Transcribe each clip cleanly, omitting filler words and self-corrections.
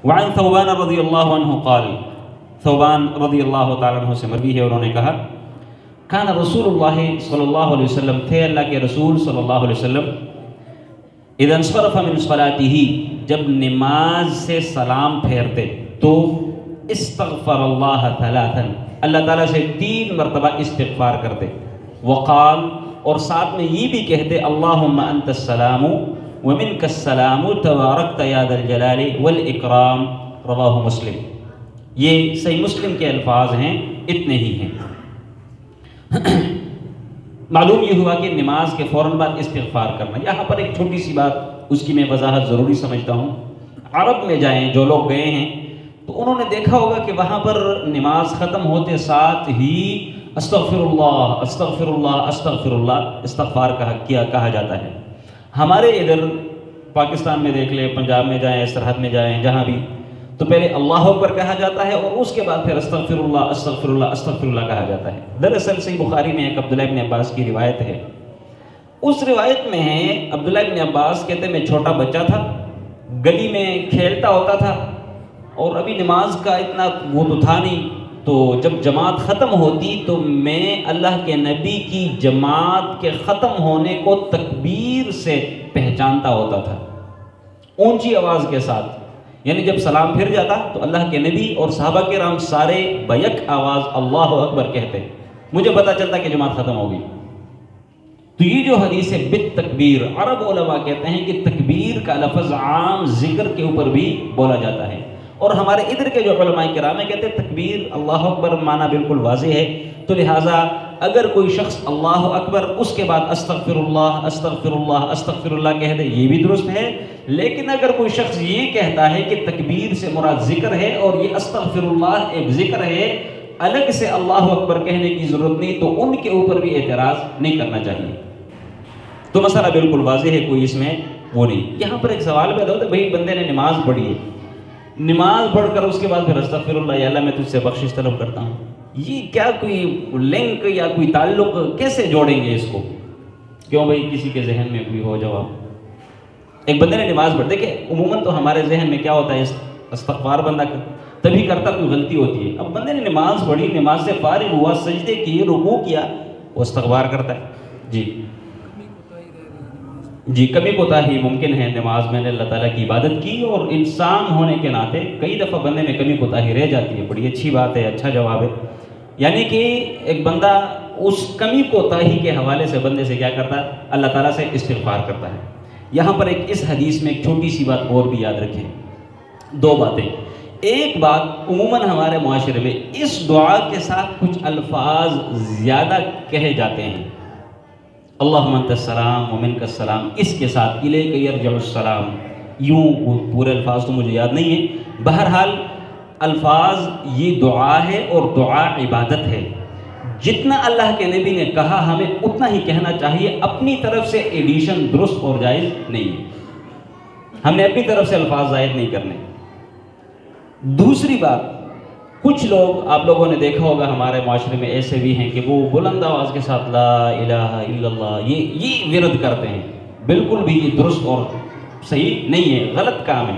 وعن ثوبان رضی اللہ عنہ قال، ثوبان رضی اللہ تعالیٰ عنہ سے مروی ہے، انہوں نے کہا کان رسول اللہ صلی اللہ علیہ وسلم، تھے اللہ کے رسول صلی اللہ علیہ وسلم، اذا انصرف من صلاتہ، جب نماز سے سلام پھیرتے تو استغفر اللہ ثلاثا، اللہ تعالیٰ سے 3 مرتبہ استغفار کرتے، وقال، اور ساتھ میں یہ بھی کہتے اللہم انت السلام ومنک السلام تبارکت یا ذا الجلال والاکرام، رواہ مسلم۔ یہ صحیح مسلم کے الفاظ ہیں، اتنے ہی ہیں۔ معلوم یہ ہوا کہ نماز کے فوراً بعد استغفار کرنا، یہاں پر ایک چھوٹی سی بات، اس کی میں وضاحت ضروری سمجھتا ہوں۔ عرب میں جائیں، جو لوگ گئے ہیں تو انہوں نے دیکھا ہوگا کہ وہاں پر نماز ختم ہوتے ساتھ ہی استغفر اللہ استغفر اللہ استغفر اللہ استغفار کہا جاتا ہے۔ ہمارے ادھر پاکستان میں دیکھ لیں، پنجاب میں جائیں، سرحد میں جائیں، جہاں بھی، تو پہلے اللہ اکبر کہا جاتا ہے اور اس کے بعد پھر استغفر اللہ استغفر اللہ استغفر اللہ کہا جاتا ہے۔ دراصل صحیح بخاری میں ایک عبداللہ ابن عباس کی روایت ہے، اس روایت میں ہے عبداللہ ابن عباس کہتے میں چھوٹا بچہ تھا، گلی میں کھیلتا ہوتا تھا، اور ابھی نماز کا اتنا وہ تو تھا نہیں، تو جب جماعت ختم ہوتی تو میں اللہ کے نبی کی جماعت کے ختم ہونے کو تکبیر سے پہچانتا ہوتا تھا، اونچی آواز کے ساتھ، یعنی جب سلام پھر جاتا تو اللہ کے نبی اور صحابہ کرام سارے بیک آواز اللہ اکبر کہتے، مجھے پتہ چلتا کہ جماعت ختم ہوگی۔ تو یہ جو حدیث ہے بالتکبیر، عرب علماء کہتے ہیں کہ تکبیر کا لفظ عام ذکر کے اوپر بھی بولا جاتا ہے، اور ہمارے ادھر کے جو علماء کرام کہتے ہیں تکبیر اللہ اکبر معنی بالکل واضح ہے، تو لہٰذا اگر کوئی شخص اللہ اکبر اس کے بعد استغفر اللہ استغفر اللہ استغفر اللہ کہہ دے یہ بھی درست ہے، لیکن اگر کوئی شخص یہ کہتا ہے کہ تکبیر سے مراد ذکر ہے اور یہ استغفر اللہ ایک ذکر ہے، الگ سے اللہ اکبر کہنے کی ضرورت نہیں، تو ان کے اوپر بھی اعتراض نہیں کرنا چاہیے۔ تو مسئلہ بالکل واضح ہے، کوئی اس میں وہ نہیں۔ یہاں پر ایک سوال پیدا ہوتا ہے، بھائی بندے نے نماز پڑھی ہے، نماز پڑھ کر اس کے بعد پھر استغفر اللہ یا اللہ میں تجھ سے بخشش طلب کرتا ہوں، یہ کیا کوئی لنک یا کوئی تعلق کیسے جوڑیں گے اس کو؟ کیوں بھائی کسی کے ذہن میں کوئی ہو جواب؟ ایک بندے نے نماز پڑھ، دیکھیں عموماً تو ہمارے ذہن میں کیا ہوتا ہے، استغفار بندہ تبھی کرتا کوئی غلطی ہوتی ہے۔ اب بندے نے نماز پڑھی، نماز سے فارغ ہوا، سجدے کیے، رکوع کیا، وہ استغفار کرتا ہے۔ جی کمی کوتاہی ممکن ہے نماز میں نے اللہ تعالیٰ کی عبادت کی، اور انسان ہونے کے ناطے کئی دفعہ بندے میں کمی کوتاہی رہ جاتی ہے، بڑی اچھی بات ہے، اچھا جواب ہے، یعنی کہ ایک بندہ اس کمی کوتاہی کے حوالے سے بندے سے کیا کرتا ہے، اللہ تعالیٰ سے استغفار کرتا ہے۔ یہاں پر اس حدیث میں ایک چھوٹی سی بات اور بھی یاد رکھیں، 2 باتیں۔ ایک بات عموماً ہمارے معاشرے میں اس دعا کے ساتھ کچھ الفاظ زیادہ کہے جاتے ہیں، اللہم انت السلام ومنک السلام، اس کے ساتھ الیک یرجع السلام، یوں وہ پورے الفاظ تو مجھے یاد نہیں ہیں، بہرحال الفاظ یہ دعا ہے اور دعا عبادت ہے، جتنا اللہ کے نبی نے کہا ہمیں اتنا ہی کہنا چاہیے، اپنی طرف سے ایڈیشن درست اور جائز نہیں ہے، ہم نے اپنی طرف سے الفاظ زائد نہیں کرنے۔ دوسری بات، کچھ لوگ آپ لوگوں نے دیکھا ہوگا ہمارے معاشرے میں ایسے بھی ہیں کہ وہ بلند آواز کے ساتھ لا الہ الا اللہ یہ ورد کرتے ہیں، بالکل بھی یہ درست اور صحیح نہیں ہے، غلط کام ہے۔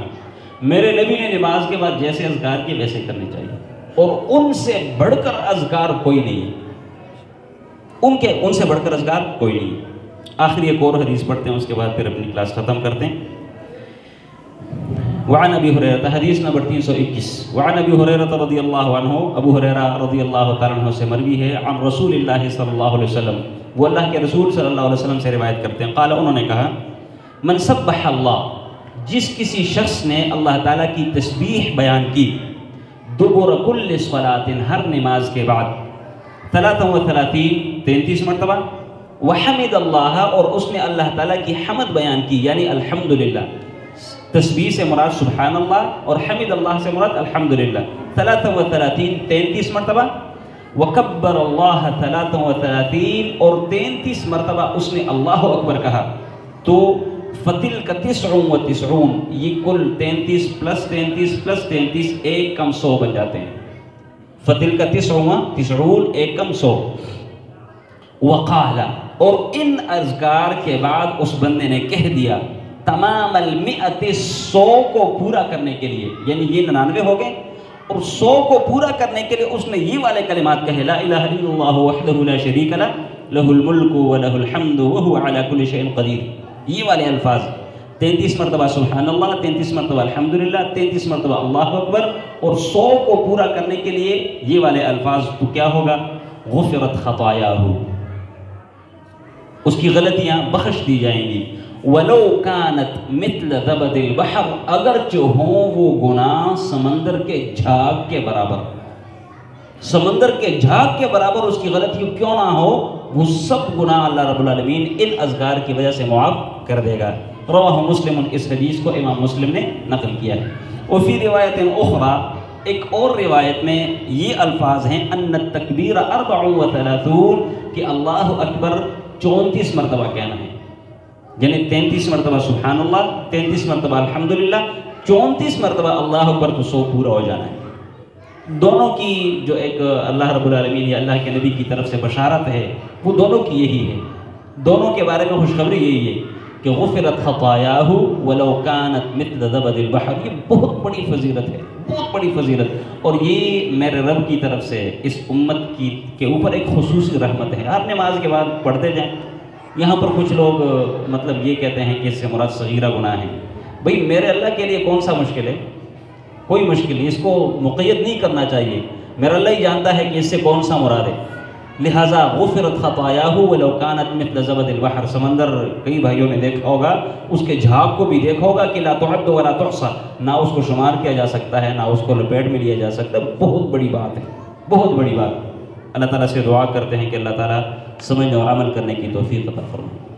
میرے نبی نے نماز کے بعد جیسے اذکار کیے ویسے کرنے چاہیے، اور ان سے بڑھ کر اذکار کوئی نہیں ہے، ان سے بڑھ کر اذکار کوئی نہیں ہے۔ آخری ایک اور حدیث پڑھتے ہیں، اس کے بعد پھر اپنی کلاس ختم کرتے ہیں۔ وعن ابی ہریرہ، حدیث نمبر 321، وعن ابی ہریرہ رضی اللہ عنہ، ابو ہریرہ رضی اللہ تعالیٰ عنہ سے مروی ہے، عن رسول اللہ صلی اللہ علیہ وسلم، وہ اللہ کے رسول صلی اللہ علیہ وسلم سے روایت کرتے ہیں، قال، انہوں نے کہا، من سبح اللہ، جس کسی شخص نے اللہ تعالیٰ کی تسبیح بیان کی، دبر کل صلاۃ، ہر نماز کے بعد، 33 مرتبہ، وحمد اللہ، اور اس نے اللہ تعالیٰ کی حمد بیان کی، یعنی الحمدللہ، تسبیح سے مراد سبحان اللہ اور حمد اللہ سے مراد الحمدللہ، 33 مرتبہ، وکبر اللہ 33، اور 33 مرتبہ اس نے اللہ اکبر کہا، تو فتلک 99، یہ کل 33 پلس 33 پلس 33 ایک کم 100 بن جاتے ہیں، فتلک 99 ایک کم 100۔ وقال، اور ان اذکار کے بعد اس بندے نے کہہ دیا، تمام المئت 100 کو پورا کرنے کے لیے، یعنی یہ 99 ہو گئے اور 100 کو پورا کرنے کے لیے اس نے یہ والے کلمات کہے، لا الہ الا اللہ وحدہ لا شریک لہ لہ الملک ولہ الحمد وہو علی کل شیء قدیر، یہ والے الفاظ 33 مرتبہ سبحان اللہ، 33 مرتبہ الحمدللہ، 33 مرتبہ اللہ اکبر، اور 100 کو پورا کرنے کے لیے یہ والے الفاظ، تو کیا ہوگا؟ غفرت خطایاہ، اس کی غلطیاں بخش دی جائیں گی۔ وَلَوْ كَانَتْ مِثْلَ زَبَدِ الْبَحْرِ، اگرچہ ہوں وہ گناہ سمندر کے جھاگ کے برابر، سمندر کے جھاگ کے برابر اس کی غلطی کیوں نہ ہو، وہ سب گناہ اللہ رب العالمین ان اذکار کی وجہ سے معاف کر دے گا۔ رواہ مسلم، اس حدیث کو امام مسلم نے نقل کیا ہے۔ وفی روایت اخرى، ایک اور روایت میں یہ الفاظ ہیں، ان التکبیر 34 کہ اللہ اکبر 34 مرتبہ کہنا ہے، یعنی 33 مرتبہ سبحان اللہ، 33 مرتبہ الحمدللہ، 34 مرتبہ اللہ اکبر، تو 100 پورا ہو جانا ہے۔ دونوں کی جو ایک اللہ رب العالمین یا اللہ کے نبی کی طرف سے بشارت ہے، وہ دونوں کی یہی ہے، دونوں کے بارے میں خوشخبری یہی ہے کہ غفرت خطایاہ ولو کانت مثل زبد البحر۔ یہ بہت بڑی فضیلت ہے، بہت بڑی فضیلت، اور یہ میرے رب کی طرف سے اس امت کے اوپر ایک خصوصی رحمت ہے۔ آپ نماز کے بعد پڑھتے جائیں۔ یہاں پر کچھ لوگ مطلب یہ کہتے ہیں کہ اس سے مراد صغیرہ گناہ ہیں۔ بھئی میرے اللہ کے لیے کون سا مشکل ہے؟ کوئی مشکل نہیں، اس کو مقید نہیں کرنا چاہیے، میرا اللہ ہی جانتا ہے کہ اس سے کون سا مراد ہے۔ لہٰذا غفرت خطایاہ ولو کانت مثل زبد البحر، سمندر کئی بھائیوں نے دیکھا ہوگا، اس کے جھاگ کو بھی دیکھا ہوگا کہ لا تعد ولا تحصى، نہ اس کو شمار کیا جا سکتا ہے، نہ اس کو لپیٹ میں لیا جا سکتا ہے۔ بہت بڑی بات ہے، بہت بڑی بات۔ اللہ تعالیٰ سے دعا کرتے ہیں کہ اللہ تعالیٰ سمجھنے اور عمل کرنے کی توفیق عطا فرمائے۔